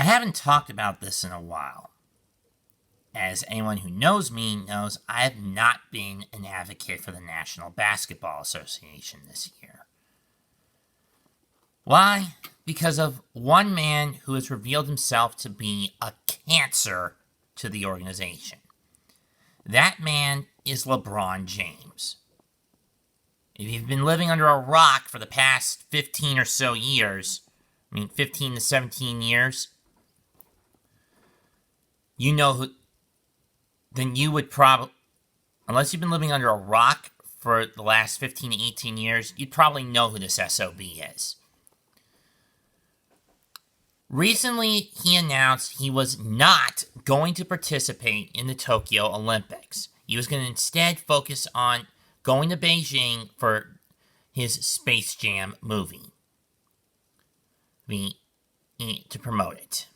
I haven't talked about this in a while. As anyone who knows me knows, I have not been an advocate for the National Basketball Association this year. Why? Because of one man who has revealed himself to be a cancer to the organization. That man is LeBron James. If you've been living under a rock for the past 15 or so years, 15 to 17 years, you know who, then you would probably, unless you've been living under a rock for the last 15 to 18 years, you'd probably know who this SOB is. Recently, he announced he was not going to participate in the Tokyo Olympics. He was going to instead focus on going to Beijing for his Space Jam movie to promote it.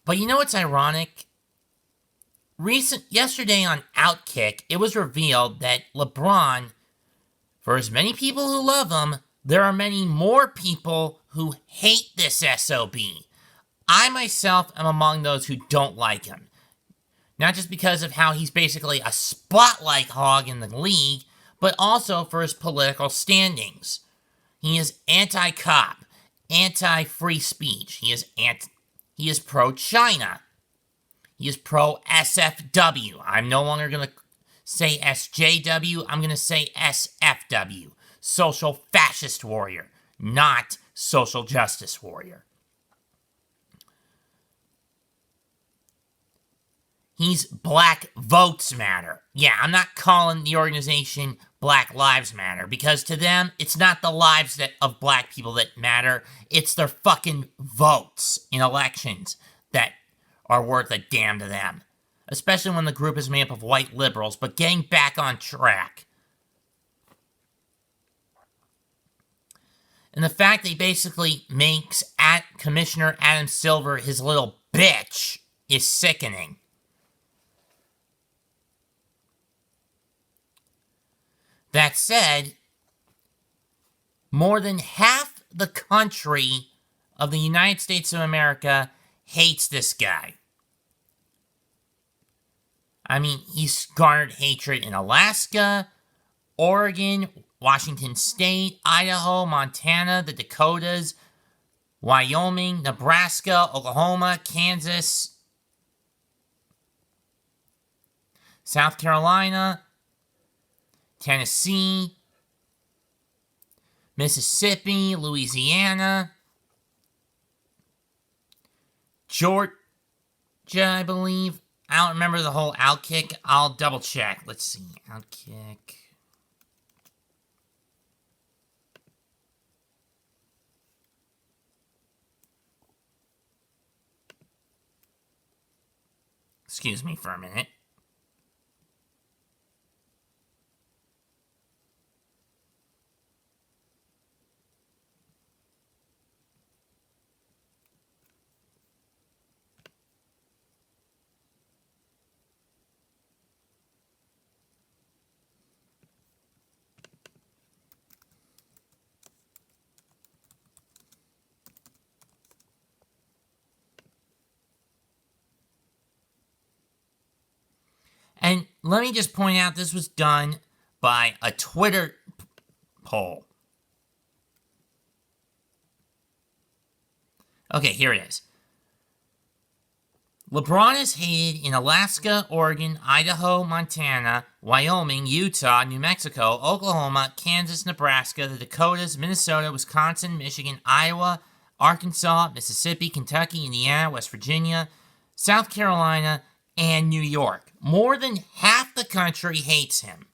But you know what's ironic? Yesterday on Outkick, it was revealed that LeBron, for as many people who love him, there are many more people who hate this SOB. I myself am among those who don't like him. Not just because of how he's basically a spotlight hog in the league, but also for his political standings. He is anti-cop, anti-free speech. He is pro-China. He is pro-SFW. I'm no longer going to say SJW. I'm going to say SFW. Social fascist warrior, not social justice warrior. He's Black Votes Matter. Yeah, I'm not calling the organization Black Lives Matter, because to them, it's not the lives of black people that matter. It's their fucking votes in elections that are worth a damn to them. Especially when the group is made up of white liberals. But getting back on track. And the fact that he basically makes Commissioner Adam Silver his little bitch is sickening. That said, more than half the country of the United States of America hates this guy. He's garnered hatred in Alaska, Oregon, Washington State, Idaho, Montana, the Dakotas, Wyoming, Nebraska, Oklahoma, Kansas, South Carolina, Tennessee, Mississippi, Louisiana, Georgia, I believe. I don't remember the whole Outkick. I'll double check. Let's see. Outkick. Excuse me for a minute. And let me just point out, this was done by a Twitter poll. Okay, here it is. LeBron is hated in Alaska, Oregon, Idaho, Montana, Wyoming, Utah, New Mexico, Oklahoma, Kansas, Nebraska, the Dakotas, Minnesota, Wisconsin, Michigan, Iowa, Arkansas, Mississippi, Kentucky, Indiana, West Virginia, South Carolina, and New York. More than half the country hates him.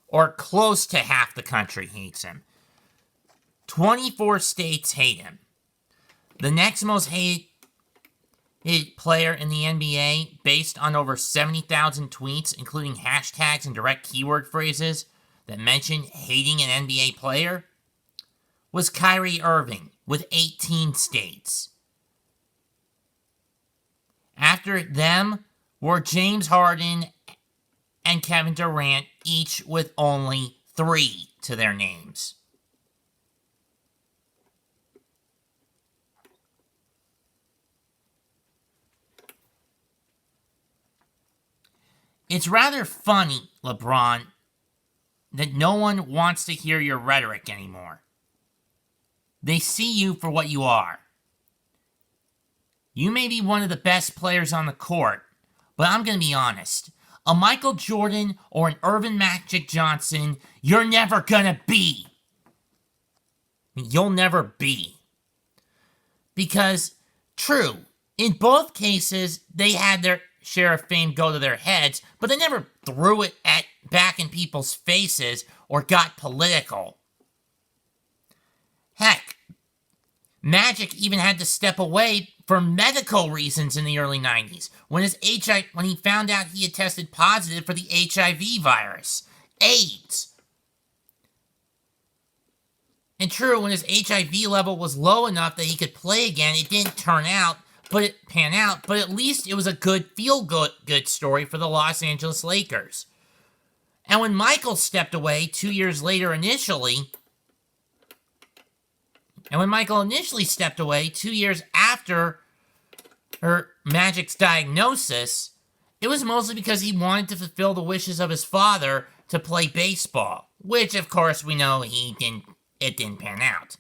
Or close to half the country hates him. 24 states hate him. The next most hated player in the NBA, based on over 70,000 tweets, including hashtags and direct keyword phrases that mention hating an NBA player, was Kyrie Irving with 18 states. After them were James Harden and Kevin Durant, each with only 3 to their names. It's rather funny, LeBron, that no one wants to hear your rhetoric anymore. They see you for what you are. You may be one of the best players on the court, but I'm going to be honest. A Michael Jordan or an Earvin Magic Johnson, you're never going to be. You'll never be. Because, true, in both cases, they had their share of fame go to their heads, but they never threw it back in people's faces or got political. Heck, Magic even had to step away for medical reasons in the early 90s when he found out he had tested positive for the HIV virus, AIDS. And true, when his HIV level was low enough that he could play again, it didn't pan out, but at least it was a good feel-good story for the Los Angeles Lakers. And when Michael stepped away 2 years later initially stepped away 2 years after Magic's diagnosis, it was mostly because he wanted to fulfill the wishes of his father to play baseball, which of course we know it didn't pan out.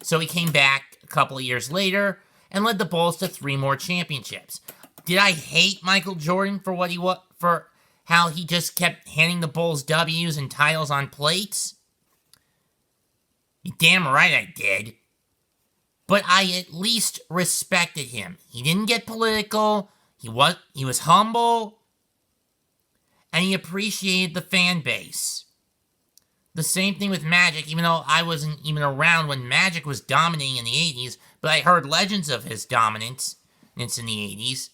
So he came back a couple of years later and led the Bulls to 3 more championships. Did I hate Michael Jordan for how he just kept handing the Bulls W's and titles on plates? You're damn right I did. But I at least respected him. He didn't get political, he was humble, and he appreciated the fan base. The same thing with Magic, even though I wasn't even around when Magic was dominating in the 80s, but I heard legends of his dominance in the 80s.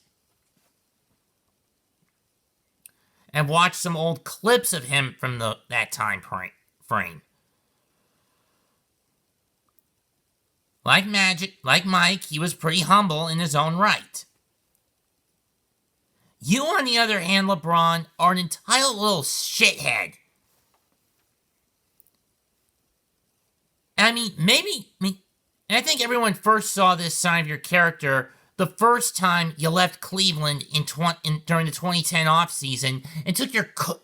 And watched some old clips of him from that time frame. Like Mike, he was pretty humble in his own right. You, on the other hand, LeBron, are an entitled little shithead. And I think everyone first saw this side of your character the first time you left Cleveland during the 2010 offseason and took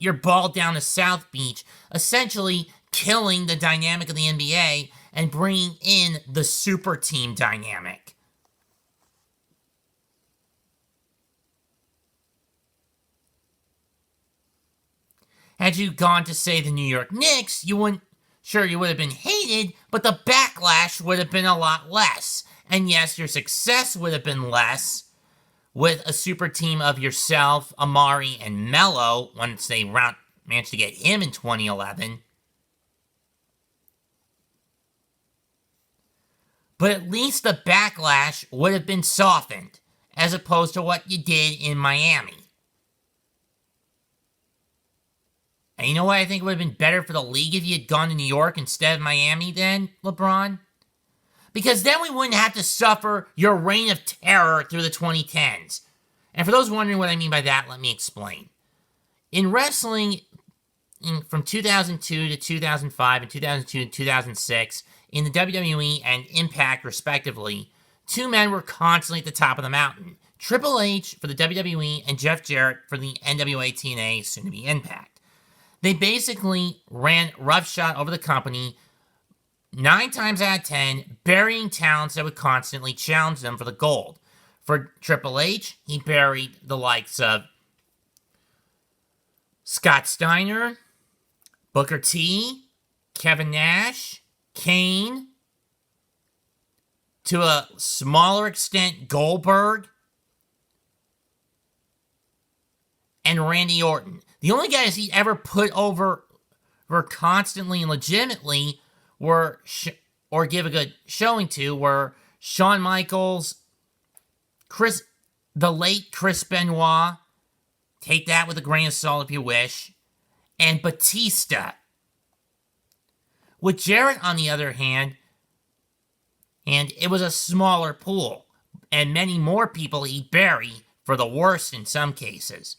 your ball down to South Beach, essentially killing the dynamic of the NBA and bringing in the super team dynamic. Had you gone to, say, the New York Knicks, you would have been hated, but the backlash would have been a lot less. And yes, your success would have been less with a super team of yourself, Amari, and Melo once they managed to get him in 2011. But at least the backlash would have been softened, as opposed to what you did in Miami. And you know what I think would have been better for the league if you had gone to New York instead of Miami then, LeBron? Because then we wouldn't have to suffer your reign of terror through the 2010s. And for those wondering what I mean by that, let me explain. In wrestling, from 2002 to 2005 and 2002 to 2006, in the WWE and Impact, respectively, 2 men were constantly at the top of the mountain. Triple H for the WWE and Jeff Jarrett for the NWA TNA, soon to be Impact. They basically ran roughshod over the company 9 times out of 10, burying talents that would constantly challenge them for the gold. For Triple H, he buried the likes of Scott Steiner, Booker T, Kevin Nash, Kane, to a smaller extent, Goldberg, and Randy Orton. The only guys he ever put over constantly and legitimately or give a good showing to were Shawn Michaels, the late Chris Benoit, take that with a grain of salt if you wish, and Batista. With Jarrett, on the other hand, And it was a smaller pool, and many more people he'd bury, for the worst in some cases.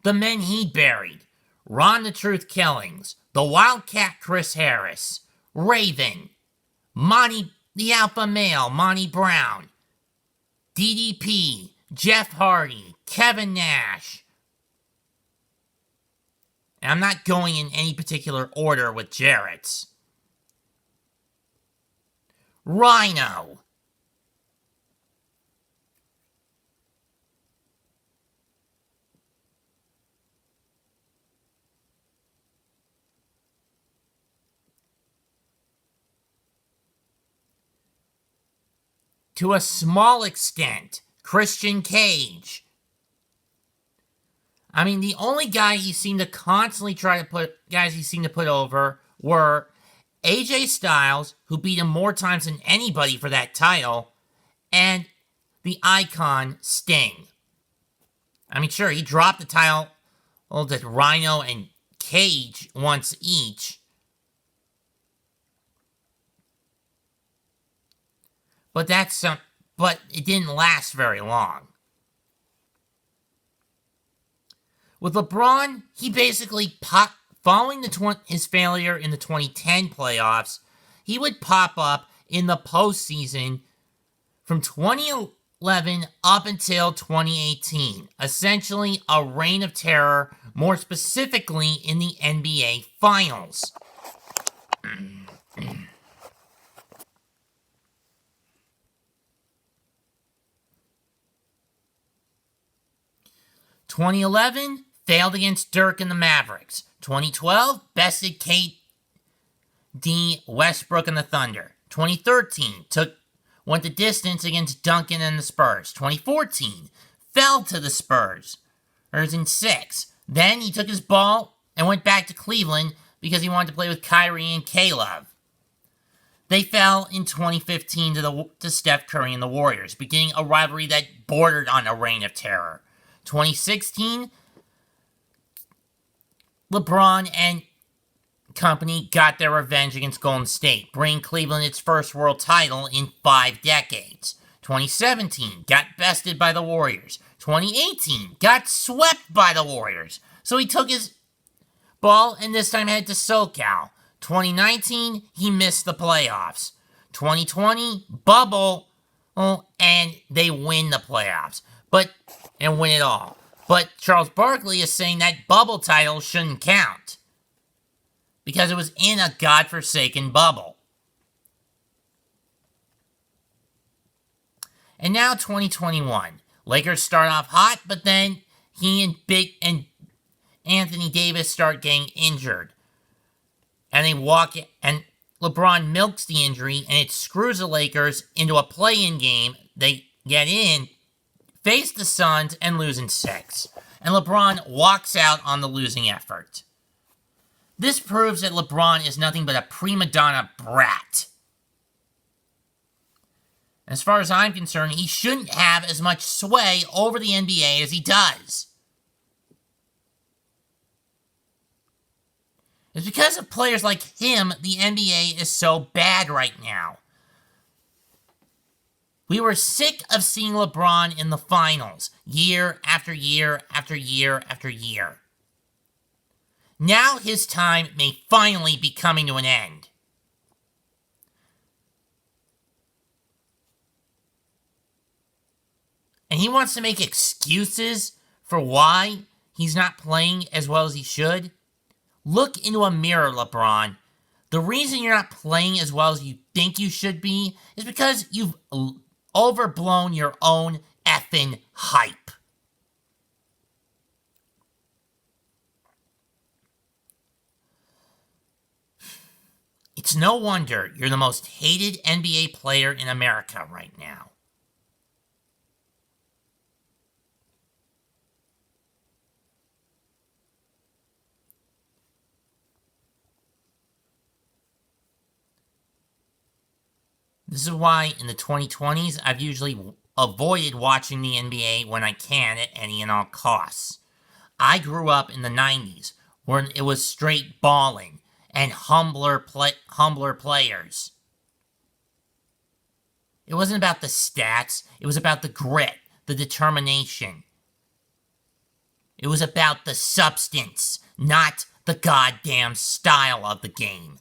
The men he buried: Ron the Truth Killings, the Wildcat Chris Harris, Raven, Monty the Alpha Male Monty Brown, DDP, Jeff Hardy, Kevin Nash. And I'm not going in any particular order with Jarrett's. Rhino. To a small extent, Christian Cage. I mean, the only guys he seemed to put over were AJ Styles, who beat him more times than anybody for that title, and the Icon Sting. I mean, sure, he dropped the title to Rhino and Cage once each. But it didn't last very long. With LeBron, he basically following his failure in the 2010 playoffs, he would pop up in the postseason from 2011 up until 2018. Essentially a reign of terror, more specifically in the NBA Finals. 2011, failed against Dirk and the Mavericks. 2012, bested KD, Westbrook and the Thunder. 2013, went the distance against Duncan and the Spurs. 2014, fell to the Spurs. In 6. Then he took his ball and went back to Cleveland because he wanted to play with Kyrie and K-Love. They fell in 2015 to Steph Curry and the Warriors, beginning a rivalry that bordered on a reign of terror. 2016, LeBron and company got their revenge against Golden State, bringing Cleveland its first world title in 5 decades. 2017, got bested by the Warriors. 2018, got swept by the Warriors. So he took his ball and this time headed to SoCal. 2019, he missed the playoffs. 2020, bubble, and they win the playoffs. And win it all. But Charles Barkley is saying that bubble title shouldn't count, because it was in a godforsaken bubble. And now 2021. Lakers start off hot, but then he and Anthony Davis start getting injured. And and LeBron milks the injury, and it screws the Lakers into a play-in game. They get in, face the Suns, and lose in 6. And LeBron walks out on the losing effort. This proves that LeBron is nothing but a prima donna brat. As far as I'm concerned, he shouldn't have as much sway over the NBA as he does. It's because of players like him the NBA is so bad right now. We were sick of seeing LeBron in the finals, year after year after year after year. Now his time may finally be coming to an end. And he wants to make excuses for why he's not playing as well as he should. Look into a mirror, LeBron. The reason you're not playing as well as you think you should be is because you've overblown your own effing hype. It's no wonder you're the most hated NBA player in America right now. This is why in the 2020s I've usually avoided watching the NBA when I can at any and all costs. I grew up in the 90s when it was straight balling and humbler players. It wasn't about the stats. It was about the grit, the determination. It was about the substance, not the goddamn style of the game.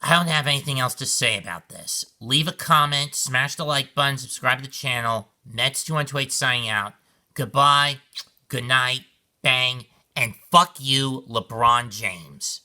I don't have anything else to say about this. Leave a comment, smash the like button, subscribe to the channel. Mets2128 signing out. Goodbye, good night, bang, and fuck you, LeBron James.